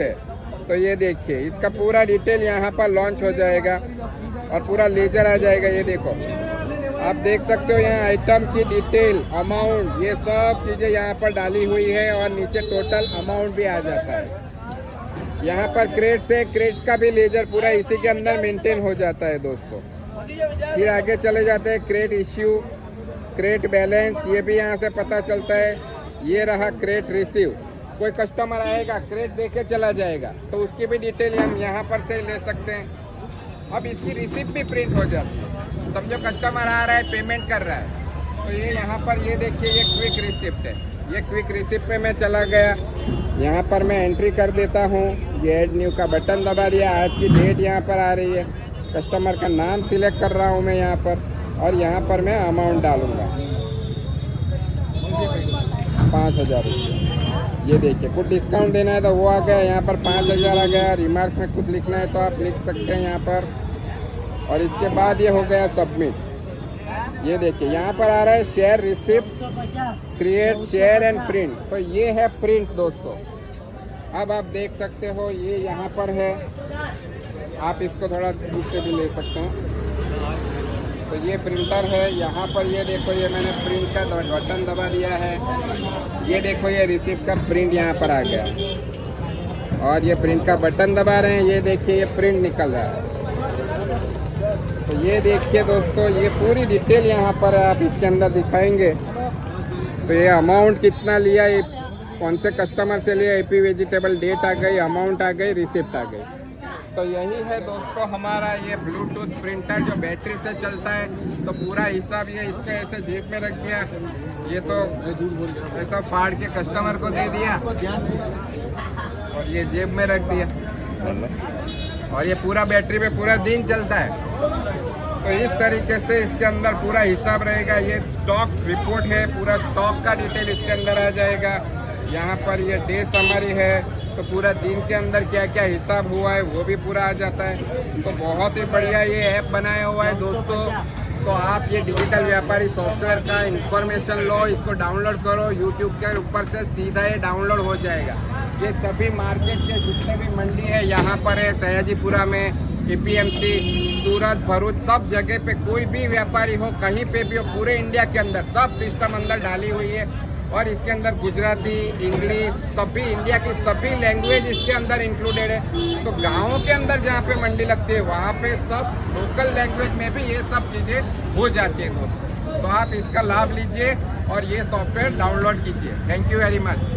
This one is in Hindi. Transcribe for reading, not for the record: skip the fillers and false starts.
है। तो ये देखिए इसका पूरा डिटेल यहाँ पर लॉन्च हो जाएगा और पूरा लेजर आ जाएगा। ये देखो आप देख सकते हो यहाँ आइटम की डिटेल, अमाउंट, ये सब चीज़ें यहाँ पर डाली हुई है और नीचे टोटल अमाउंट भी आ जाता है। यहाँ पर क्रेट्स है, क्रेट्स का भी लेजर पूरा इसी के अंदर मेंटेन हो जाता है दोस्तों। फिर आगे चले जाते हैं क्रेट इश्यू, क्रेट बैलेंस, ये भी यहाँ से पता चलता है। ये रहा क्रेट रिसीव, कोई कस्टमर आएगा क्रेट दे के चला जाएगा तो उसकी भी डिटेल हम यहाँ पर से ले सकते हैं। अब इसकी रिसिप्ट भी प्रिंट हो जाती है। समझो कस्टमर आ रहा है, पेमेंट कर रहा है, तो ये यहाँ पर ये देखिए ये क्विक रिसिप्ट है। ये क्विक रिसिप्ट पे मैं चला गया, यहाँ पर मैं एंट्री कर देता हूँ। ये ऐड न्यू का बटन दबा दिया, आज की डेट यहाँ पर आ रही है, कस्टमर का नाम सिलेक्ट कर रहा हूँ मैं यहाँ पर और यहाँ पर मैं अमाउंट डालूँगा 5,000 रुपये। ये देखिए कुछ डिस्काउंट देना है तो वो आ गया, यहाँ पर 5,000 आ गया। रिमार्क में कुछ लिखना है तो आप लिख सकते हैं यहाँ पर। और इसके बाद ये हो गया सबमिट। ये देखिए यहाँ पर आ रहा है share receipt, create, share and print. तो ये है प्रिंट दोस्तों। अब आप देख सकते हो ये यहाँ पर है, आप इसको थोड़ा दूर से भी ले सकते हैं। तो ये प्रिंटर है, यहाँ पर ये देखो ये मैंने प्रिंट का बटन दबा दिया है। ये देखो ये रिसिप्ट का प्रिंट यहाँ पर आ गया और ये प्रिंट का बटन दबा रहे हैं, ये देखिए ये प्रिंट निकल रहा है। तो ये देखिए दोस्तों ये पूरी डिटेल यहाँ पर है, आप इसके अंदर दिखाएंगे। तो ये अमाउंट कितना लिया, ये कौन से कस्टमर से लिया, एपी वेजिटेबल, डेट आ गई, अमाउंट आ गई, रिसिप्ट आ गई। तो यही है दोस्तों हमारा ये ब्लूटूथ प्रिंटर जो बैटरी से चलता है। तो पूरा हिसाब ये इसको ऐसे जेब में रख दिया, ये तो ऐसा फाड़ के कस्टमर को दे दिया और ये जेब में रख दिया और ये पूरा बैटरी पे पूरा दिन चलता है। तो इस तरीके से इसके अंदर पूरा हिसाब रहेगा। ये स्टॉक रिपोर्ट है, पूरा स्टॉक का डिटेल इसके अंदर आ जाएगा। यहाँ पर ये डे समरी है, तो पूरा दिन के अंदर क्या क्या हिसाब हुआ है वो भी पूरा आ जाता है। तो बहुत ही बढ़िया ये ऐप बनाया हुआ है दोस्तों। तो आप ये डिजिटल व्यापारी सॉफ्टवेयर का इंफॉर्मेशन लो, इसको डाउनलोड करो, यूट्यूब के ऊपर से सीधा ये डाउनलोड हो जाएगा। ये सभी मार्केट के जितने भी मंडी है यहाँ पर है, सयाजीपुरा में, APMC, सूरत, भरूच, सब जगह पे कोई भी व्यापारी हो, कहीं पे भी हो, पूरे इंडिया के अंदर सब सिस्टम अंदर डाली हुई है। और इसके अंदर गुजराती, इंग्लिश, सभी इंडिया की सभी लैंग्वेज इसके अंदर इंक्लूडेड है। तो गाँव के अंदर जहाँ पे मंडी लगती है वहाँ पे सब लोकल लैंग्वेज में भी ये सब चीज़ें हो जाती है दोस्तों। तो आप इसका लाभ लीजिए और ये सॉफ्टवेयर डाउनलोड कीजिए। Thank you very much.